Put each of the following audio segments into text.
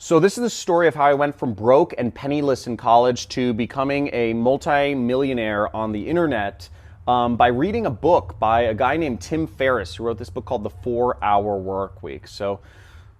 So this is the story of how I went from broke and penniless in college to becoming a multi-millionaire on the internet by reading a book by a guy named Tim Ferris, who wrote this book called The 4-Hour Workweek. So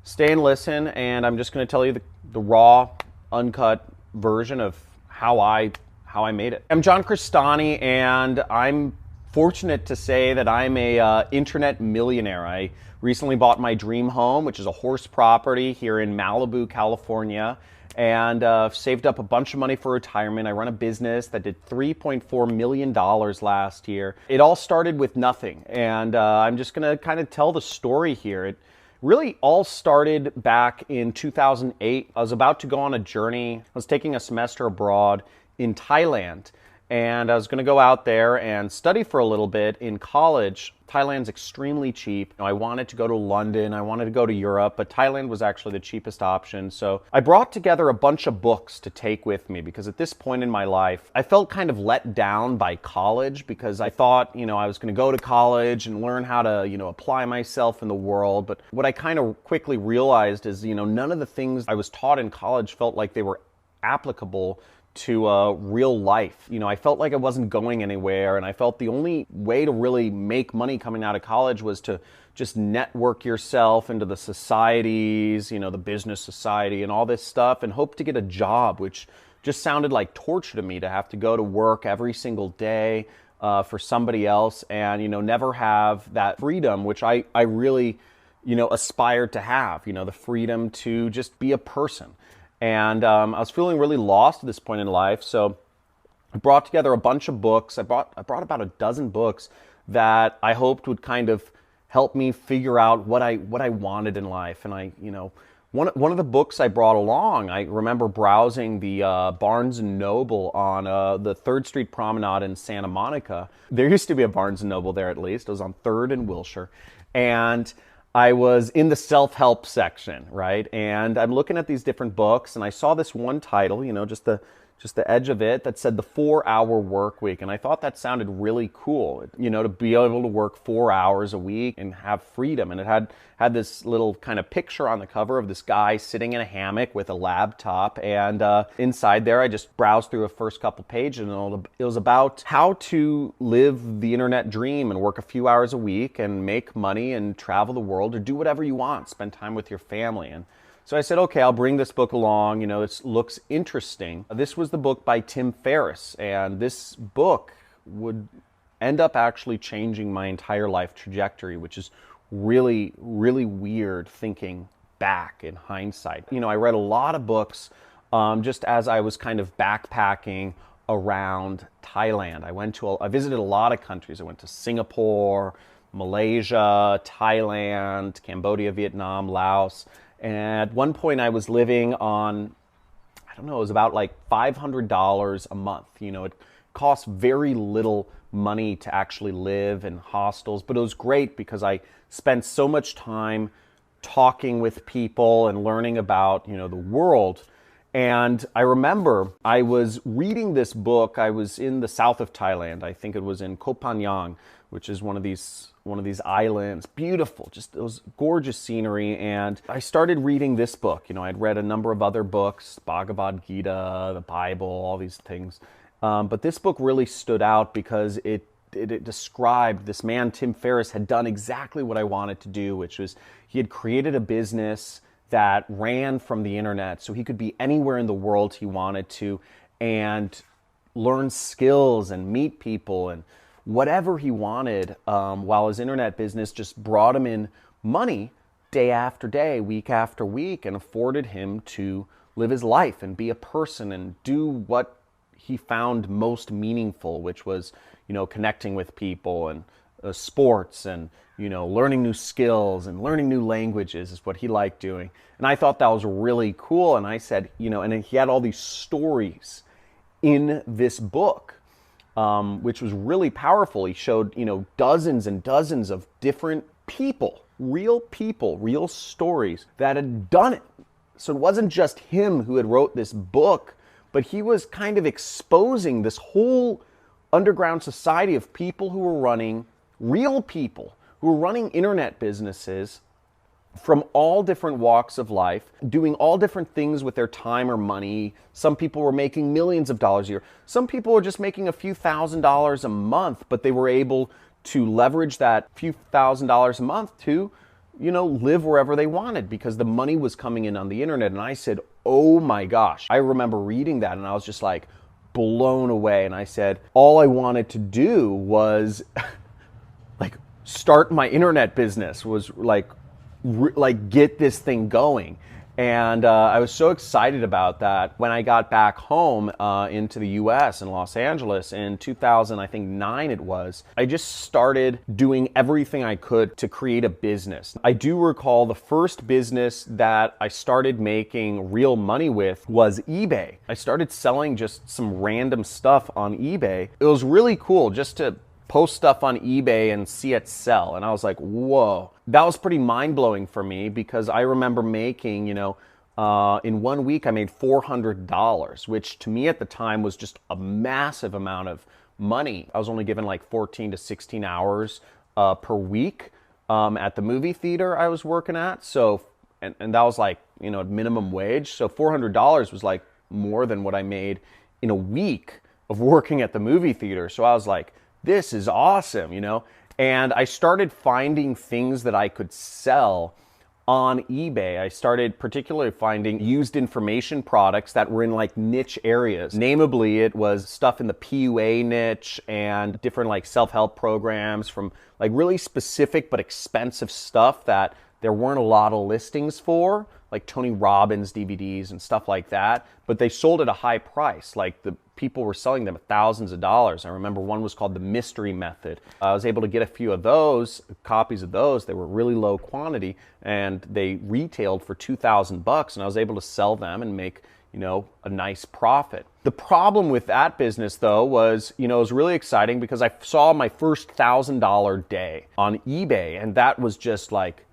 stay and listen, and I'm just going to tell you the raw, uncut version of how I made it. I'm John Crestani, and I'm fortunate to say that I'm a internet millionaire. I recently bought my dream home, which is a horse property here in Malibu, California, and saved up a bunch of money for retirement. I run a business that did $3.4 million last year. It all started with nothing, and I'm just going to kind of tell the story here. It really all started back in 2008. I was about to go on a journey. I was taking a semester abroad in Thailand, and I was going to go out there and study for a little bit in college. Thailand's extremely cheap. I wanted to go to London, I wanted to go to Europe, but Thailand was actually the cheapest option. So I brought together a bunch of books to take with me, because at this point in my life, I felt kind of let down by college, because I thought, I was going to go to college and learn how to, apply myself in the world. But what I kind of quickly realized is, none of the things I was taught in college felt like they were applicable to real life. I felt like I wasn't going anywhere, and I felt the only way to really make money coming out of college was to just network yourself into the societies, the business society and all this stuff, and hope to get a job, which just sounded like torture to me, to have to go to work every single day for somebody else and, never have that freedom, which I really, aspired to have, the freedom to just be a person. And I was feeling really lost at this point in life, so I brought together a bunch of books. I brought about a dozen books that I hoped would kind of help me figure out what I wanted in life. And one of the books I brought along, I remember browsing the Barnes & Noble on the 3rd Street Promenade in Santa Monica. There used to be a Barnes & Noble there, at least. It was on 3rd and Wilshire. And I was in the self-help section, right? And I'm looking at these different books, and I saw this one title, just the edge of it, that said The 4-Hour Workweek. And I thought that sounded really cool, to be able to work 4 hours a week and have freedom. And it had this little kind of picture on the cover of this guy sitting in a hammock with a laptop. And inside there, I just browsed through the first couple pages, and it was about how to live the internet dream and work a few hours a week and make money and travel the world, or do whatever you want, spend time with your family. And so I said, okay, I'll bring this book along. It looks interesting. This was the book by Tim Ferris, and this book would end up actually changing my entire life trajectory, which is really, really weird thinking back in hindsight. I read a lot of books just as I was kind of backpacking around Thailand. I visited a lot of countries. I went to Singapore, Malaysia, Thailand, Cambodia, Vietnam, Laos. And at one point I was living on, it was about like $500 a month. It cost very little money to actually live in hostels, but it was great because I spent so much time talking with people and learning about, the world. And I remember I was reading this book. I was in the south of Thailand. I think it was in Koh Phangan, which is one of these islands. Beautiful, just it was gorgeous scenery. And I started reading this book. I'd read a number of other books, Bhagavad Gita, the Bible, all these things. But this book really stood out because it described, this man, Tim Ferris, had done exactly what I wanted to do, which was he had created a business that ran from the internet, so he could be anywhere in the world he wanted to and learn skills and meet people and whatever he wanted, while his internet business just brought him in money day after day, week after week, and afforded him to live his life and be a person and do what he found most meaningful, which was, connecting with people and sports and, learning new skills and learning new languages is what he liked doing. And I thought that was really cool. And I said, and he had all these stories in this book, which was really powerful. He showed, dozens and dozens of different people, real stories that had done it. So it wasn't just him who had wrote this book, but he was kind of exposing this whole underground society of people who were running, real people who were running internet businesses from all different walks of life, doing all different things with their time or money. Some people were making millions of dollars a year. Some people were just making a few $1,000s a month, but they were able to leverage that few $1,000s a month to, live wherever they wanted because the money was coming in on the internet. And I said, oh my gosh. I remember reading that and I was just like blown away. And I said, all I wanted to do was like start my internet business, was like get this thing going. And I was so excited about that. When I got back home into the US in Los Angeles in 2009 it was, I just started doing everything I could to create a business. I do recall the first business that I started making real money with was eBay. I started selling just some random stuff on eBay. It was really cool just to post stuff on eBay and see it sell. And I was like, whoa. That was pretty mind-blowing for me because I remember making, in 1 week I made $400, which to me at the time was just a massive amount of money. I was only given like 14 to 16 hours per week at the movie theater I was working at. So, and that was like, minimum wage. So $400 was like more than what I made in a week of working at the movie theater. So I was like, this is awesome, And I started finding things that I could sell on eBay. I started particularly finding used information products that were in like niche areas. Namely, it was stuff in the PUA niche and different like self-help programs from like really specific but expensive stuff that there weren't a lot of listings for, like Tony Robbins DVDs and stuff like that, but they sold at a high price. Like the people were selling them at thousands of dollars. I remember one was called the Mystery Method. I was able to get a few of those, copies of those. They were really low quantity and they retailed for $2,000 and I was able to sell them and make, a nice profit. The problem with that business though was, it was really exciting because I saw my first $1,000 day on eBay and that was just like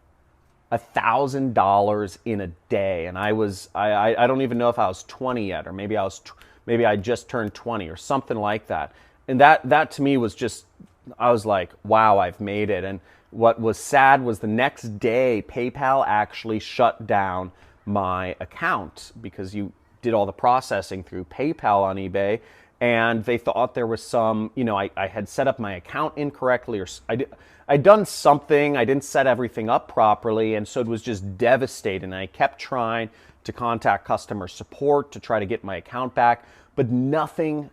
$1,000 in a day. And I don't even know if I was 20 yet, or maybe I just turned 20 or something like that. And that to me was just, I was like, wow, I've made it. And what was sad was the next day, PayPal actually shut down my account because you did all the processing through PayPal on eBay. And they thought there was some, I had set up my account incorrectly, or I'd done something, I didn't set everything up properly, and so it was just devastating. I kept trying to contact customer support to try to get my account back, but nothing,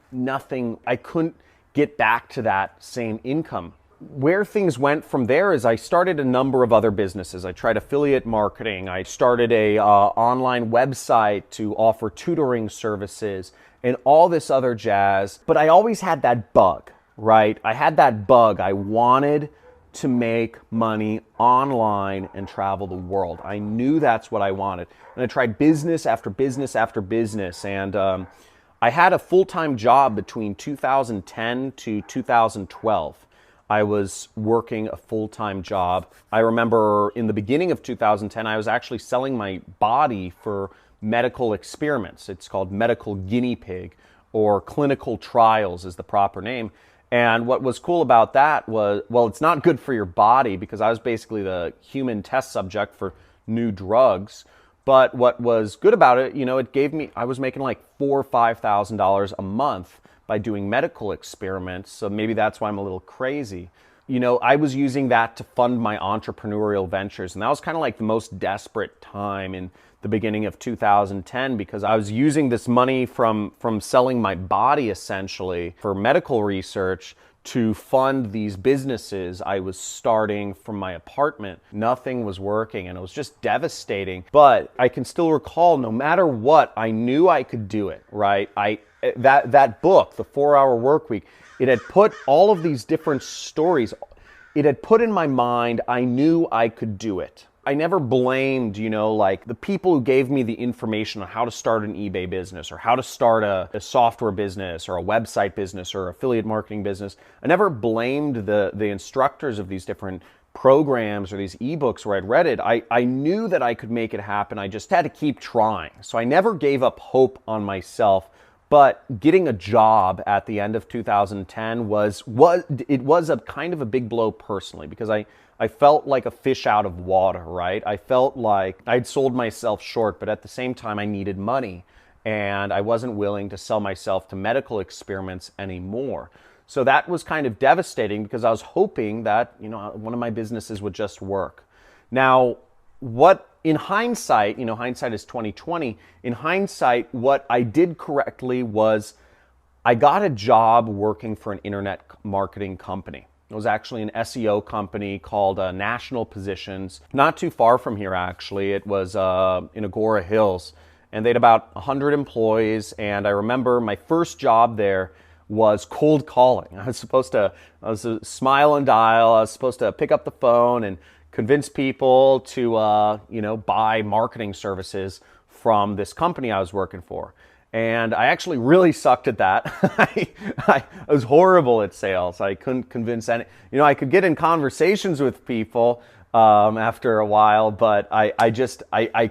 I couldn't get back to that same income. Where things went from there is I started a number of other businesses. I tried affiliate marketing, I started a online website to offer tutoring services, and all this other jazz. But I always had that bug, right? I had that bug. I wanted to make money online and travel the world. I knew that's what I wanted. And I tried business after business after business. And I had a full-time job between 2010 to 2012. I was working a full-time job. I remember in the beginning of 2010, I was actually selling my body for medical experiments. It's called medical guinea pig, or clinical trials is the proper name. And what was cool about that was, well, it's not good for your body because I was basically the human test subject for new drugs. But what was good about it, it gave me, I was making like $4,000 or $5,000 a month by doing medical experiments. So maybe that's why I'm a little crazy. I was using that to fund my entrepreneurial ventures. And that was kind of like the most desperate time in the beginning of 2010 because I was using this money from selling my body essentially for medical research to fund these businesses I was starting from my apartment. Nothing was working and it was just devastating. But I can still recall no matter what, I knew I could do it, right? That book, The 4-Hour Workweek, it had put all of these different stories, it had put in my mind, I knew I could do it. I never blamed, like the people who gave me the information on how to start an eBay business or how to start a software business or a website business or affiliate marketing business. I never blamed the instructors of these different programs or these ebooks where I'd read it. I knew that I could make it happen. I just had to keep trying. So I never gave up hope on myself. But getting a job at the end of 2010 was a kind of a big blow personally, because I felt like a fish out of water, right? I felt like I'd sold myself short, but at the same time I needed money, and I wasn't willing to sell myself to medical experiments anymore. So that was kind of devastating, because I was hoping that, one of my businesses would just work. Now, what in hindsight, hindsight is 2020. In hindsight, what I did correctly was I got a job working for an internet marketing company. It was actually an SEO company called National Positions, not too far from here actually. It was in Agora Hills, and they had about 100 employees. And I remember my first job there was cold calling. I was a smile and dial. I was supposed to pick up the phone and convince people to, buy marketing services from this company I was working for. And I actually really sucked at that. I was horrible at sales. I couldn't convince any, I could get in conversations with people after a while, but I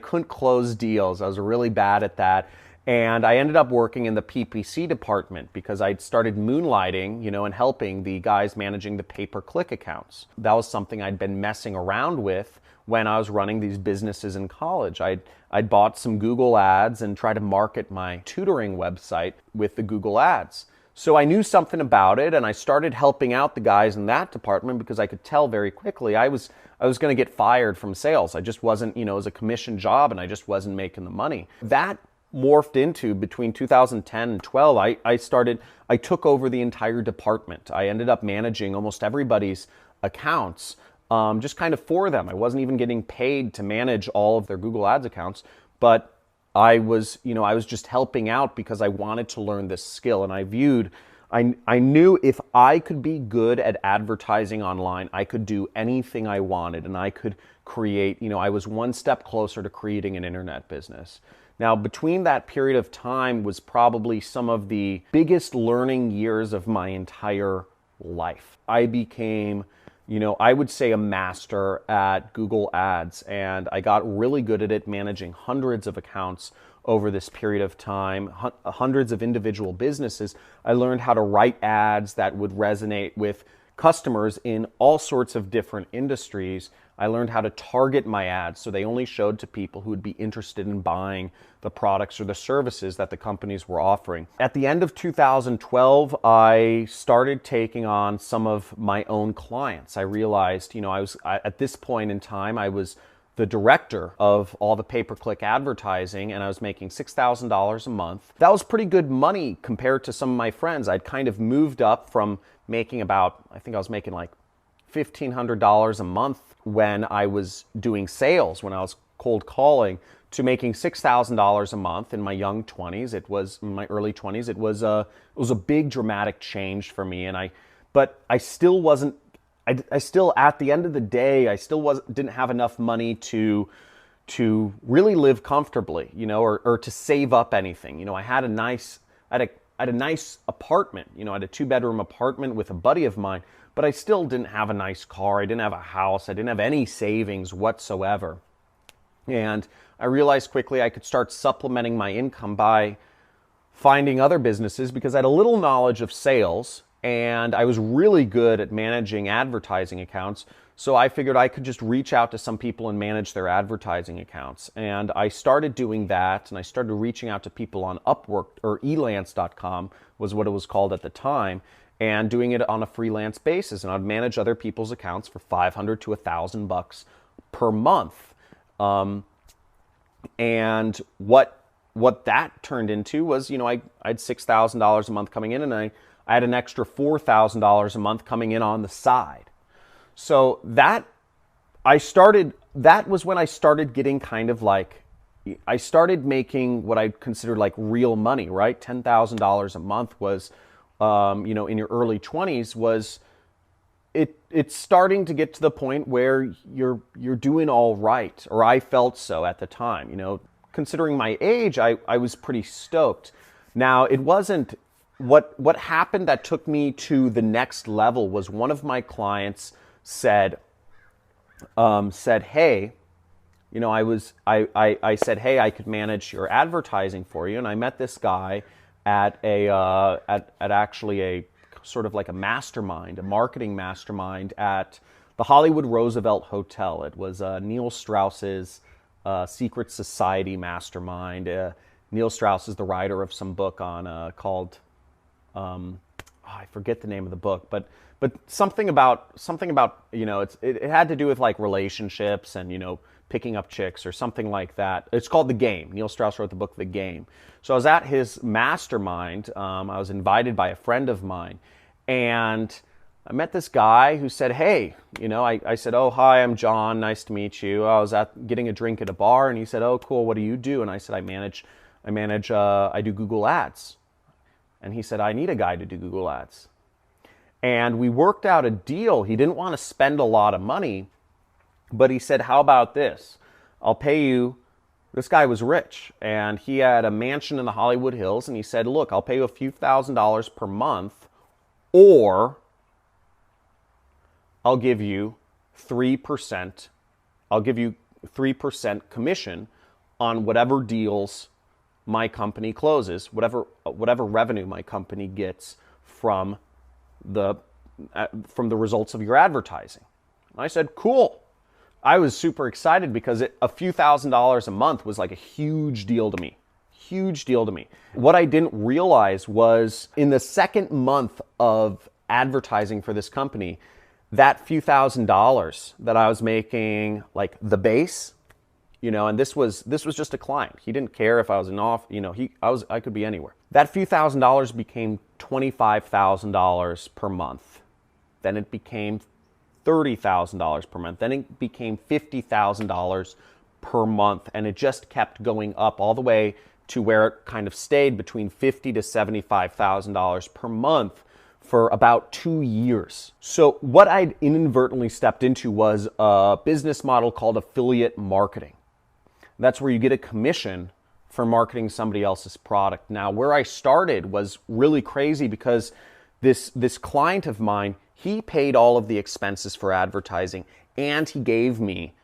couldn't close deals. I was really bad at that. And I ended up working in the PPC department because I'd started moonlighting, and helping the guys managing the pay-per-click accounts. That was something I'd been messing around with when I was running these businesses in college. I'd bought some Google ads and tried to market my tutoring website with the Google ads. So I knew something about it, and I started helping out the guys in that department because I could tell very quickly I was going to get fired from sales. I just wasn't, it was a commission job, and I just wasn't making the money. That morphed into, between 2010 and 12, I took over the entire department. I ended up managing almost everybody's accounts, just kind of for them. I wasn't even getting paid to manage all of their Google Ads accounts, but I was just helping out because I wanted to learn this skill. And I knew if I could be good at advertising online, I could do anything I wanted, and I could create, I was one step closer to creating an internet business. Now, between that period of time was probably some of the biggest learning years of my entire life. I became, I would say, a master at Google Ads, and I got really good at it, managing hundreds of accounts over this period of time, hundreds of individual businesses. I learned how to write ads that would resonate with customers in all sorts of different industries. I learned how to target my ads so they only showed to people who would be interested in buying the products or the services that the companies were offering. At the end of 2012, I started taking on some of my own clients. I realized, at this point in time, I was the director of all the pay-per-click advertising, and I was making $6,000 a month. That was pretty good money compared to some of my friends. I'd kind of moved up from making I think I was making like $1,500 a month when I was doing sales, when I was cold calling, to making $6,000 a month in my young 20s. It was in my early 20s. It was a big dramatic change for me, but I still wasn't. I still, at the end of the day, I still didn't have enough money to really live comfortably, or to save up anything. I had a nice apartment. I had a 2-bedroom apartment with a buddy of mine, but I still didn't have a nice car. I didn't have a house. I didn't have any savings whatsoever. And I realized quickly I could start supplementing my income by finding other businesses, because I had a little knowledge of sales and I was really good at managing advertising accounts. So I figured I could just reach out to some people and manage their advertising accounts. And I started doing that, and I started reaching out to people on Upwork, or elance.com was what it was called at the time, and doing it on a freelance basis. And I'd manage other people's accounts for $500 to $1,000 per month. And what that turned into was, I had $6,000 a month coming in, and I had an extra $4,000 a month coming in on the side. So that was when I started getting kind of like, I started making what I considered like real money, right? $10,000 a month was, in your early 20s was, it's starting to get to the point where you're doing all right, or I felt so at the time. Considering my age, I was pretty stoked. Now, it wasn't, what happened that took me to the next level was one of my clients said, hey, I said, hey, I could manage your advertising for you. And I met this guy at at actually a sort of like a mastermind, a marketing mastermind at the Hollywood Roosevelt Hotel. It was Neil Strauss's secret society mastermind. Neil Strauss is the writer of some book on called I forget the name of the book, but something about it had to do with like relationships and picking up chicks or something like that. It's called The Game. Neil Strauss wrote the book The Game. So I was at his mastermind. I was invited by a friend of mine, and I met this guy who said, "Hey, I said, oh, hi, I'm John. Nice to meet you. I was getting a drink at a bar," and he said, "Oh, cool. What do you do?" And I said, I do Google Ads." And he said, "I need a guy to do Google Ads." And we worked out a deal. He didn't want to spend a lot of money, but he said, "How about this? I'll pay you." This guy was rich, and he had a mansion in the Hollywood Hills, and he said, "Look, I'll pay you a few $1,000s per month, or I'll give you 3%. I'll give you 3% commission on whatever deals my company closes, whatever revenue my company gets from the results of your advertising." And I said, "Cool." I was super excited because a few $1,000s a month was like a huge deal to me. Huge deal to me. What I didn't realize was in the second month of advertising for this company, that few $1,000s that I was making, like the base, and this was just a client. He didn't care if I was I could be anywhere. That few $1,000s became $25,000 per month. Then it became $30,000 per month. Then it became $50,000 per month, and it just kept going up all the way to where it kind of stayed between $50,000 to $75,000 per month for about 2 years. So what I'd inadvertently stepped into was a business model called affiliate marketing. That's where you get a commission for marketing somebody else's product. Now, where I started was really crazy because this client of mine, he paid all of the expenses for advertising, and he gave me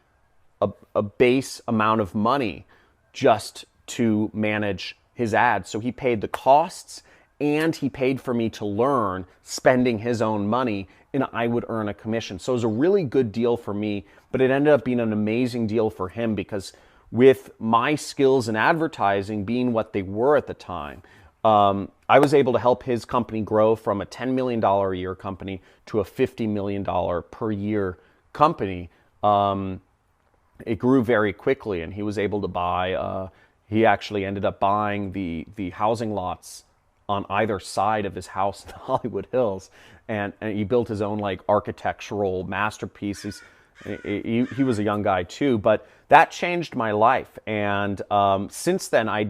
a base amount of money just to manage his ads. So he paid the costs, and he paid for me to learn, spending his own money, and I would earn a commission. So it was a really good deal for me, but it ended up being an amazing deal for him because with my skills in advertising being what they were at the time, I was able to help his company grow from a $10 million a year company to a $50 million per year company. It grew very quickly, and he was able to buy, he actually ended up buying the housing lots on either side of his house in the Hollywood Hills, and he built his own like architectural masterpieces. He was a young guy too, but that changed my life. And since then, I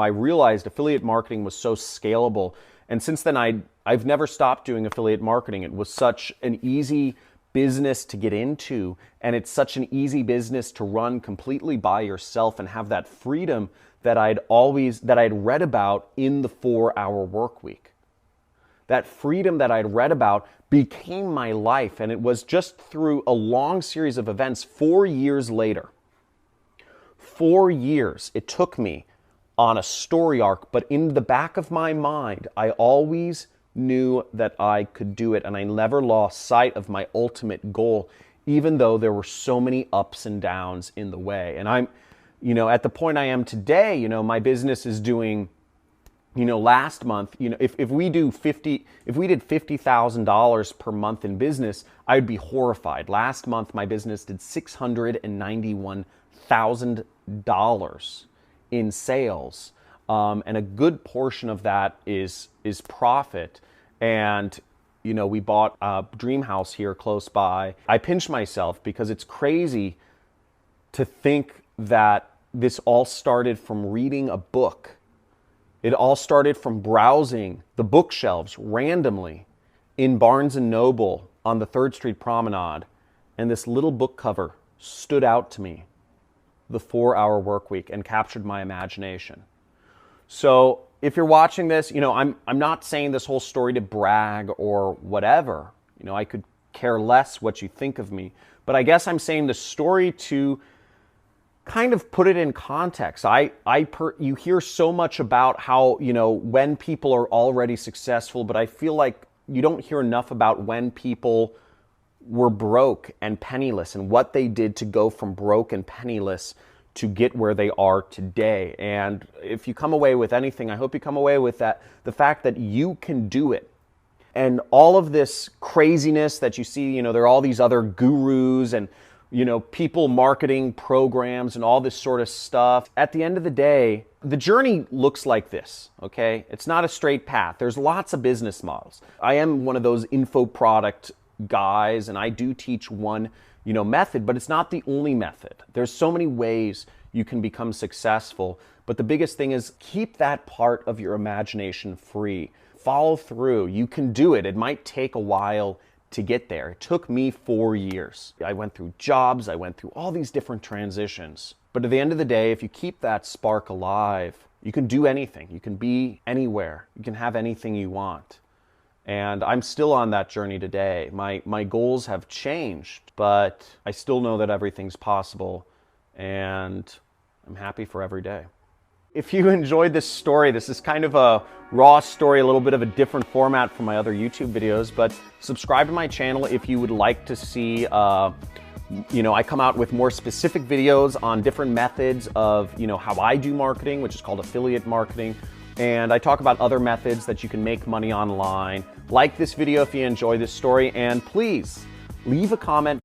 realized affiliate marketing was so scalable. And since then, I've never stopped doing affiliate marketing. It was such an easy business to get into, and it's such an easy business to run completely by yourself and have that freedom that I'd read about in the 4-Hour Workweek. That freedom that I'd read about became my life, and it was just through a long series of events 4 years later. 4 years it took me on a story arc, but in the back of my mind, I always knew that I could do it, and I never lost sight of my ultimate goal, even though there were so many ups and downs in the way. And I'm, at the point I am today, my business is doing, last month, if we did $50,000 per month in business, I'd be horrified. Last month, my business did $691,000 in sales, and a good portion of that is profit. And we bought a dream house here close by. I pinch myself because it's crazy to think that this all started from reading a book. It all started from browsing the bookshelves randomly in Barnes & Noble on the 3rd Street Promenade, and this little book cover stood out to me, The 4-Hour Workweek, and captured my imagination. So if you're watching this, I'm not saying this whole story to brag or whatever. I could care less what you think of me, but I guess I'm saying the story to kind of put it in context. You hear so much about how, when people are already successful, but I feel like you don't hear enough about when people were broke and penniless and what they did to go from broke and penniless to get where they are today. And if you come away with anything, I hope you come away with the fact that you can do it. And all of this craziness that you see, there are all these other gurus and, people marketing programs and all this sort of stuff. At the end of the day, the journey looks like this, okay? It's not a straight path. There's lots of business models. I am one of those info product guys, and I do teach one, method, but it's not the only method. There's so many ways you can become successful, but the biggest thing is keep that part of your imagination free. Follow through. You can do it. It might take a while to get there. It took me 4 years. I went through jobs. I went through all these different transitions. But at the end of the day, if you keep that spark alive, you can do anything. You can be anywhere. You can have anything you want. And I'm still on that journey today. My goals have changed, but I still know that everything's possible, and I'm happy for every day. If you enjoyed this story, this is kind of a raw story, a little bit of a different format from my other YouTube videos, but subscribe to my channel if you would like to see, I come out with more specific videos on different methods of, how I do marketing, which is called affiliate marketing. And I talk about other methods that you can make money online. Like this video if you enjoy this story, and please leave a comment.